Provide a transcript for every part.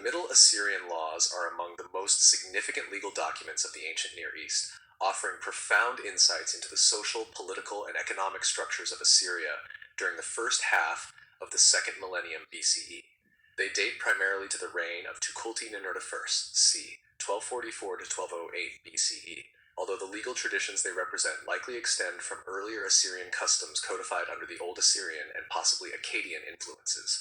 The Middle Assyrian laws are among the most significant legal documents of the ancient Near East, offering profound insights into the social, political, and economic structures of Assyria during the first half of the second millennium BCE. They date primarily to the reign of Tukulti-Ninurta I, c. 1244 to 1208 BCE, although the legal traditions they represent likely extend from earlier Assyrian customs codified under the Old Assyrian and possibly Akkadian influences.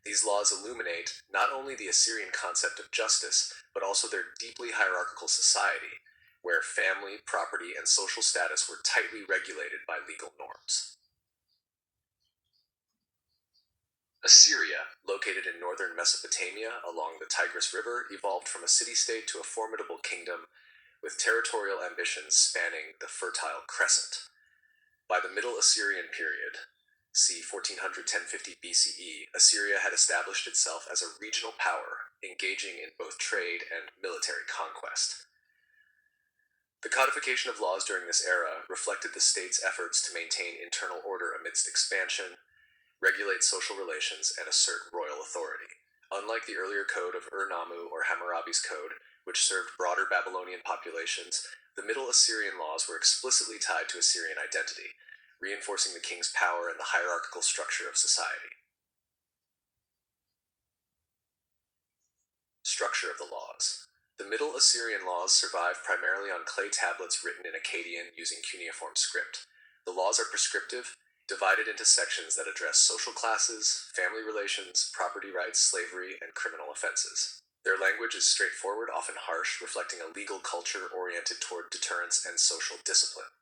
These laws illuminate not only the Assyrian concept of justice, but also their deeply hierarchical society, where family, property, and social status were tightly regulated by legal norms. Assyria, located in northern Mesopotamia along the Tigris River, evolved from a city-state to a formidable kingdom with territorial ambitions spanning the Fertile Crescent. By the Middle Assyrian period, c. 1400–1050 BCE, Assyria had established itself as a regional power, engaging in both trade and military conquest. The codification of laws during this era reflected the state's efforts to maintain internal order amidst expansion, regulate social relations, and assert royal authority. Unlike the earlier code of Ur-Nammu or Hammurabi's code, which served broader Babylonian populations, the Middle Assyrian laws were explicitly tied to Assyrian identity, reinforcing the king's power and the hierarchical structure of society. Structure of the laws. The Middle Assyrian laws survive primarily on clay tablets written in Akkadian using cuneiform script. The laws are prescriptive, divided into sections that address social classes, family relations, property rights, slavery, and criminal offenses. Their language is straightforward, often harsh, reflecting a legal culture oriented toward deterrence and social discipline.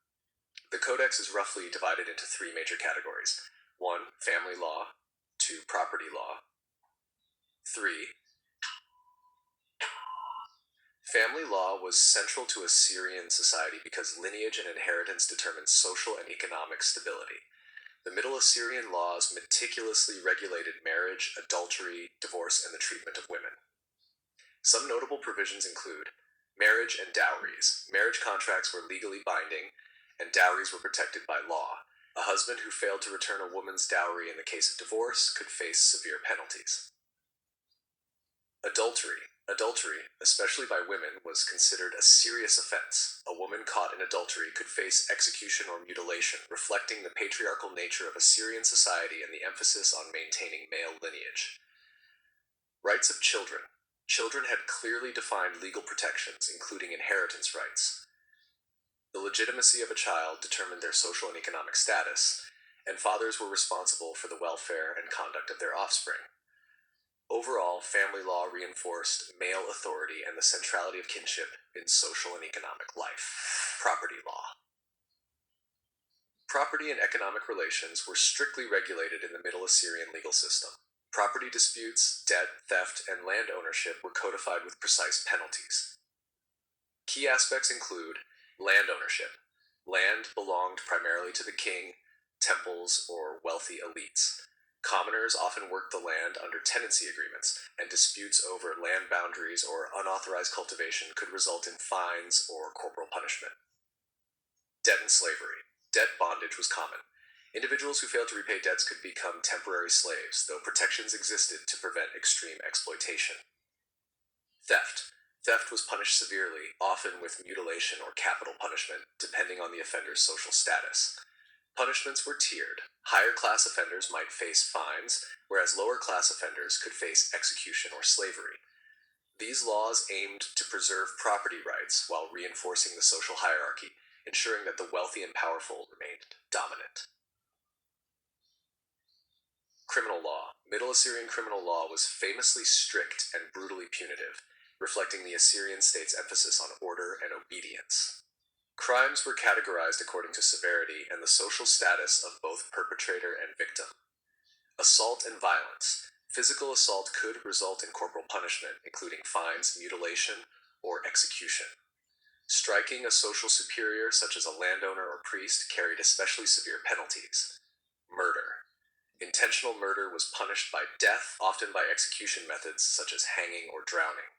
The codex is roughly divided into three major categories. 1. Family law. 2. Property law. 3. Family law was central to Assyrian society because lineage and inheritance determined social and economic stability. The Middle Assyrian laws meticulously regulated marriage, adultery, divorce, and the treatment of women. Some notable provisions include marriage and dowries. Marriage contracts were legally binding, and dowries were protected by law. A husband who failed to return a woman's dowry in the case of divorce could face severe penalties. Adultery. Adultery, especially by women, was considered a serious offense. A woman caught in adultery could face execution or mutilation, reflecting the patriarchal nature of Assyrian society and the emphasis on maintaining male lineage. Rights of children. Children had clearly defined legal protections, including inheritance rights. The legitimacy of a child determined their social and economic status, and fathers were responsible for the welfare and conduct of their offspring. Overall, family law reinforced male authority and the centrality of kinship in social and economic life. Property law. Property and economic relations were strictly regulated in the Middle Assyrian legal system. Property disputes, debt, theft, and land ownership were codified with precise penalties. Key aspects include land ownership. Land belonged primarily to the king, temples, or wealthy elites. Commoners often worked the land under tenancy agreements, and disputes over land boundaries or unauthorized cultivation could result in fines or corporal punishment. Debt and slavery. Debt bondage was common. Individuals who failed to repay debts could become temporary slaves, though protections existed to prevent extreme exploitation. Theft. Theft was punished severely, often with mutilation or capital punishment, depending on the offender's social status. Punishments were tiered. Higher-class offenders might face fines, whereas lower-class offenders could face execution or slavery. These laws aimed to preserve property rights while reinforcing the social hierarchy, ensuring that the wealthy and powerful remained dominant. Criminal law. Middle Assyrian criminal law was famously strict and brutally punitive, reflecting the Assyrian state's emphasis on order and obedience. Crimes were categorized according to severity and the social status of both perpetrator and victim. Assault and violence. Physical assault could result in corporal punishment, including fines, mutilation, or execution. Striking a social superior, such as a landowner or priest, carried especially severe penalties. Murder. Intentional murder was punished by death, often by execution methods such as hanging or drowning.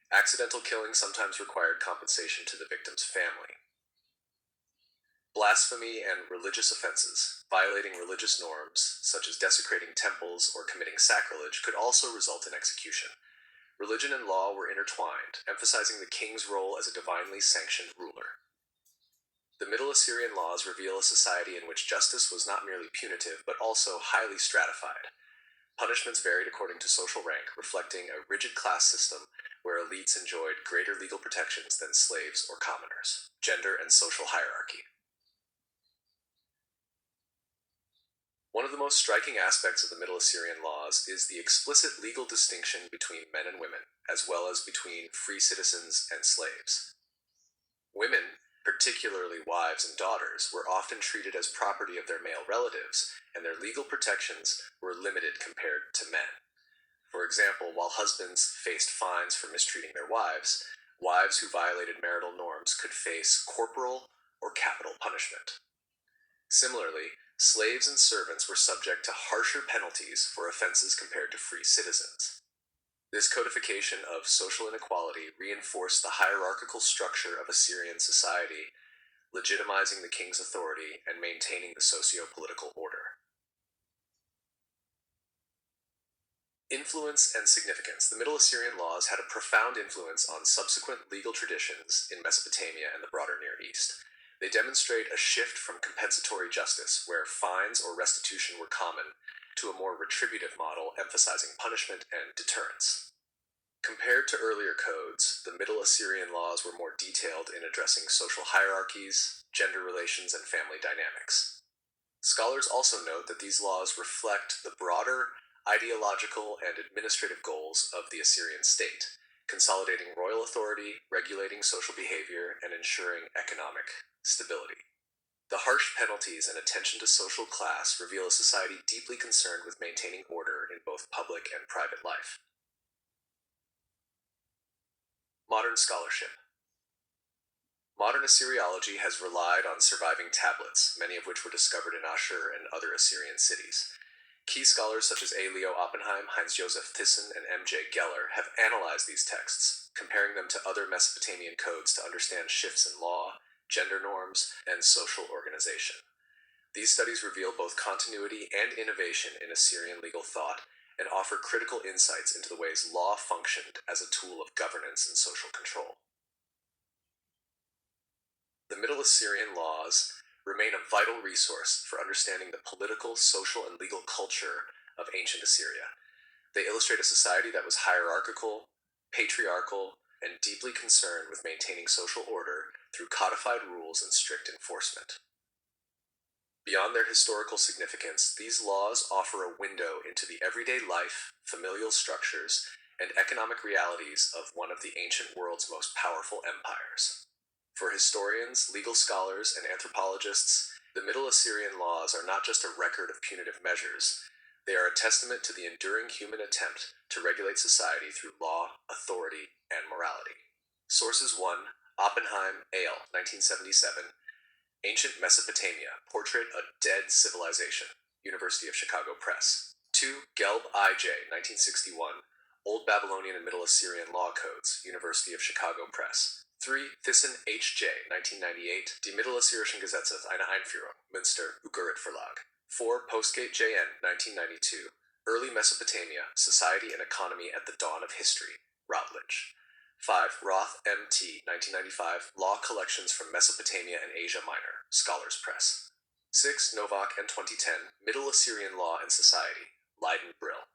Accidental killing sometimes required compensation to the victim's family. Blasphemy and religious offenses. Violating religious norms, such as desecrating temples or committing sacrilege, could also result in execution. Religion and law were intertwined, emphasizing the king's role as a divinely sanctioned ruler. The Middle Assyrian laws reveal a society in which justice was not merely punitive, but also highly stratified. Punishments varied according to social rank, reflecting a rigid class system where elites enjoyed greater legal protections than slaves or commoners. Gender and social hierarchy. One of the most striking aspects of the Middle Assyrian laws is the explicit legal distinction between men and women, as well as between free citizens and slaves. Women, particularly wives and daughters, were often treated as property of their male relatives, and their legal protections were limited compared to men. For example, while husbands faced fines for mistreating their wives, wives who violated marital norms could face corporal or capital punishment. Similarly, slaves and servants were subject to harsher penalties for offenses compared to free citizens. This codification of social inequality reinforced the hierarchical structure of Assyrian society, legitimizing the king's authority and maintaining the socio-political order. Influence and significance. The Middle Assyrian laws had a profound influence on subsequent legal traditions in Mesopotamia and the broader Near East. They demonstrate a shift from compensatory justice, where fines or restitution were common, to a more retributive model emphasizing punishment and deterrence. Compared to earlier codes, the Middle Assyrian laws were more detailed in addressing social hierarchies, gender relations, and family dynamics. Scholars also note that these laws reflect the broader ideological and administrative goals of the Assyrian state, consolidating royal authority, regulating social behavior, and ensuring economic stability. The harsh penalties and attention to social class reveal a society deeply concerned with maintaining order in both public and private life. Modern scholarship. Modern Assyriology has relied on surviving tablets, many of which were discovered in Ashur and other Assyrian cities. Key scholars such as A. Leo Oppenheim, Heinz-Josef Thyssen, and M.J. Geller have analyzed these texts, comparing them to other Mesopotamian codes to understand shifts in law, gender norms, and social organization. These studies reveal both continuity and innovation in Assyrian legal thought and offer critical insights into the ways law functioned as a tool of governance and social control. The Middle Assyrian laws remain a vital resource for understanding the political, social, and legal culture of ancient Assyria. They illustrate a society that was hierarchical, patriarchal, and deeply concerned with maintaining social order through codified rules and strict enforcement. Beyond their historical significance, these laws offer a window into the everyday life, familial structures, and economic realities of one of the ancient world's most powerful empires. For historians, legal scholars, and anthropologists, the Middle Assyrian laws are not just a record of punitive measures. They are a testament to the enduring human attempt to regulate society through law, authority, and morality. Sources: 1. Oppenheim, A.L., 1977. Ancient Mesopotamia, Portrait of Dead Civilization, University of Chicago Press. 2. Gelb, I.J., 1961. Old Babylonian and Middle Assyrian Law Codes, University of Chicago Press. 3. Thyssen, H.J., 1998. Die Mittelossyrische Gesetze, eine Einführung, Münster, Ugarit Verlag. 4. Postgate, J.N., 1992. Early Mesopotamia, Society and Economy at the Dawn of History, Routledge. 5. Roth, M.T., 1995. Law Collections from Mesopotamia and Asia Minor, Scholars Press. 6. Novak and 2010. Middle Assyrian Law and Society, Leiden, Brill.